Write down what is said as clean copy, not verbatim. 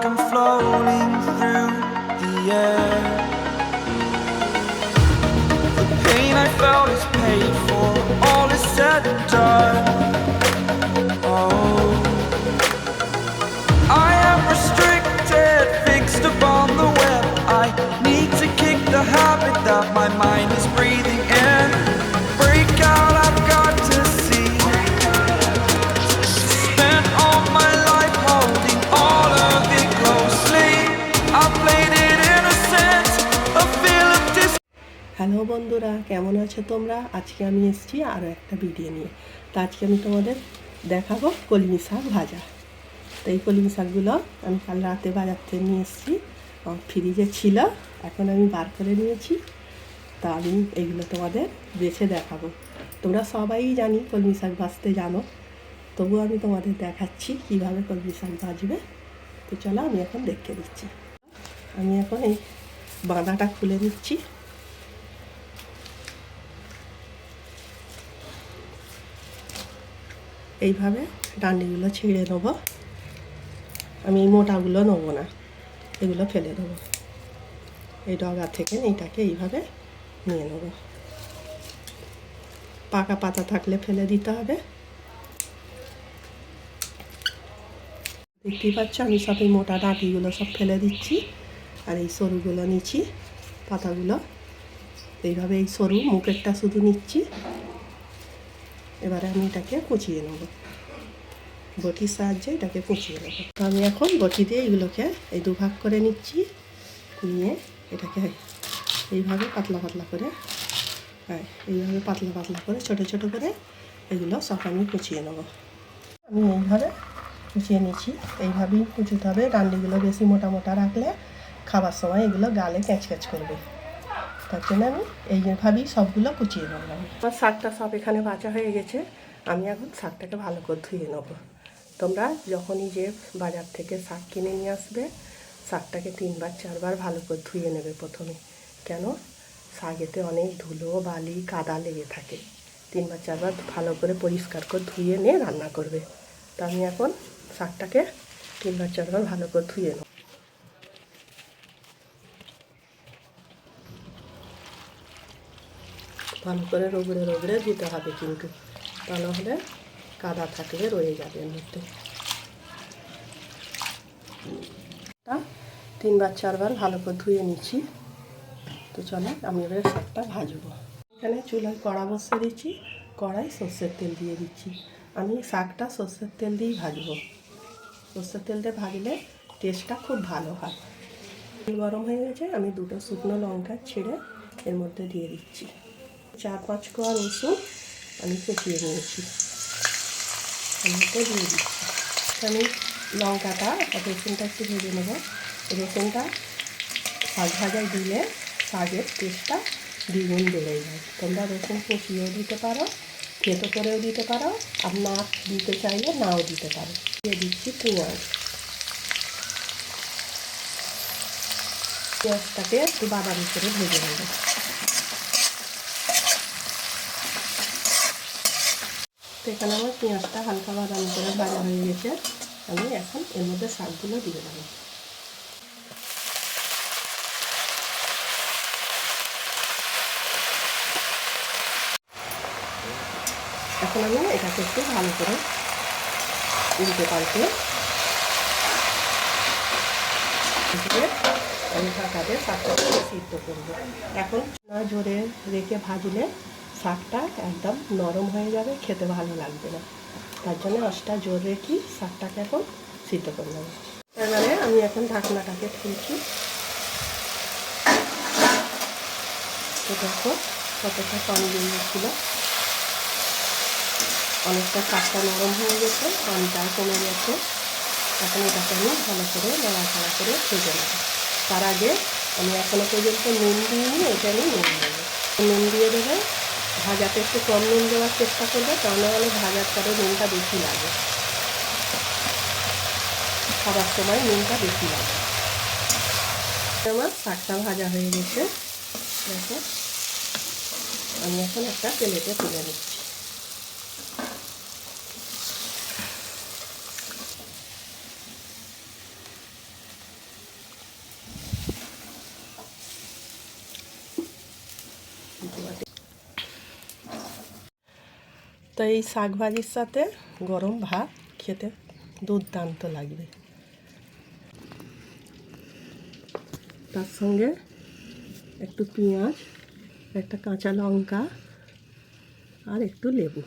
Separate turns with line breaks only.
I'm floating through the air. The pain I felt is paid for, all is said and done. Oh, I am restricted, fixed upon the web. I need to kick the habit that my mind is breathing in. Break out, I've got to see. Spent all my life holding all of it closely. I played it innocent, a feel of
hello বন্ধুরা, কেমন আছো তোমরা? আজকে আমি এসেছি আরও একটা video নিয়ে। তো আজকে আমি তোমাদের দেখাবো কলমি শাক ভাজা। তো এই কলমি শাকগুলো আমি কাল রাতে বাজার থেকে নিয়ে এসেছি, ফ্রিজে ছিল, এখন আমি বার করে নিয়েছি। তা আমি এইগুলো তোমাদের বেছে দেখাবো। তোমরা সবাই জানি কলমি শাক ভাজতে জানো, তবুও আমি তোমাদের দেখাচ্ছি কীভাবে কলমি শাক ভাজবে। তো চলো আমি এখন দেখে দিচ্ছি। আমি এখন এই বাঁধাটা খুলে নিচ্ছি। এইভাবে ডান্ডিগুলো ছিঁড়ে নেবো। আমি এই মোটাগুলো নেবো না, এগুলো ফেলে দেবো। এই ডগা থেকে এইটাকে এইভাবে নিয়ে নেব। পাকা পাতা থাকলে ফেলে দিতে হবে। দেখতেই পাচ্ছ আমি সব এই মোটা ডাঁটিগুলো সব ফেলে দিচ্ছি, আর এই সরুগুলো নিচ্ছি, পাতাগুলো এইভাবে এই সরু মুখেরটা শুধু নিচ্ছি। এবারে আমি এটাকে কুচিয়ে নেব, বটির সাহায্যে এটাকে কুচিয়ে নেব। তো আমি এখন বটি দিয়ে এগুলোকে এই দুভাগ করে নিচ্ছি, নিয়ে এটাকে এইভাবে পাতলা পাতলা করে, হ্যাঁ এইভাবে পাতলা পাতলা করে ছোটো ছোটো করে এগুলো সব আমি কুচিয়ে নেব। আমি এইভাবে কুচিয়ে নিচ্ছি, এইভাবেই কুচোতে হবে। ডান্ডিগুলো বেশি মোটা মোটা রাখলে খাবার সময় এগুলো গালে ক্যাচ ক্যাচ করবে, তার জন্য আমি এইভাবেই সবগুলো কুচিয়ে নেব। আমার শাকটা সব এখানে ভাজা হয়ে গেছে। আমি এখন শাকটাকে ভালো করে ধুয়ে নেব। তোমরা যখনই যে বাজার থেকে শাক কিনে নিয়ে আসবে, শাকটাকে 3-4 বার ভালো করে ধুয়ে নেবে প্রথমে। কেন, শাকেতে অনেক ধুলো বালি কাদা লেগে থাকে। 3-4 বার ভালো করে পরিষ্কার করে ধুয়ে নিয়ে রান্না করবে। তো আমি এখন শাকটাকে 3-4 বার ভালো করে ধুয়ে নেব। ভালো করে রগড়ে রগড়ে ধুতে হবে, কিন্তু তা নাহলে কাদা থাকলে রয়ে যাবে এর মধ্যে। 3-4 বার ভালো করে ধুয়ে নিচ্ছি। তো চলো আমি এবার শাকটা ভাজবো। এখানে চুলায় কড়া বসিয়ে দিচ্ছি, কড়াই সর্ষের তেল দিয়ে দিচ্ছি। আমি শাকটা সর্ষের তেল দিয়েই ভাজবো। সর্ষের তেল দিয়ে ভাজলে টেস্টটা খুব ভালো হয়। তেল গরম হয়ে গেছে, আমি 2টো শুকনো লঙ্কা ছিঁড়ে এর মধ্যে দিয়ে দিচ্ছি। 4-5 কোয়া রসুন আমি কুচিয়ে নিয়েছি, এর মধ্যে দিয়ে দিচ্ছি। আমি লঙ্কাটা রসুনটা একটু ভেজে নেব। রসুনটা শাক ভাজায় দিলে শাকের টেস্টটা দ্বিগুণ বেড়ে যায়। তোমরা রসুন কুচিয়েও দিতে পারো, থেতো করেও দিতে পারো, আর না দিতে চাইলে নাও দিতে পারো। দিয়ে দিচ্ছি পেঁয়াজ। পেঁয়াজটাকে একটু বাদামি করে ভেজে নেব। তো এখানে আমার পেঁয়াজটা হালকা বাদামি করে ভাজা হয়ে গেছে। আমি এখন এর মধ্যে শাকগুলো দিয়ে দেবো। এখন আমি এটাকে একটু ভালো করে উল্টে পাল্টে আমি ঢাকা দিয়ে শাকটাকে সিদ্ধ করবো। এখন না জোরে রেখে ভাজলে শাকটা একদম নরম হয়ে যাবে, খেতে ভালো লাগবে না। তার জন্য আঁচটা জোর রেখে শাকটাকে এখন সিদ্ধ করে নেব। এবারে আমি এখন ঢাকনাটাকে খুলছি। তো দেখো কতটা পানি বেরিয়েছিল, অনেকটা শাকটা নরম হয়ে গেছে, পানিটাও কমে গেছে। এখন এটাকে আমি ভালো করে নাড়াচাড়া করে ভেজে নেব। তার আগে আমি এখনও পর্যন্ত নুন দিইনি, এটা আমি নুন দেবো। নুন দিয়ে দেবে, ভাজাতে একটু কম নুন দেওয়ার চেষ্টা করবে, তা নাহলে ভাজার পরে নুনটা বেশি লাগে, খাবার সময় নুনটা বেশি লাগে। আমার শাকটা ভাজা হয়ে গেছে, দেখো আমি এখন একটা প্লেটে তুলে নিচ্ছি। তো এই শাক ভাজির সাথে গরম ভাত খেতে দুর্দান্ত লাগবে। তার সঙ্গে একটু পেঁয়াজ, একটা কাঁচা লঙ্কা আর একটু লেবু।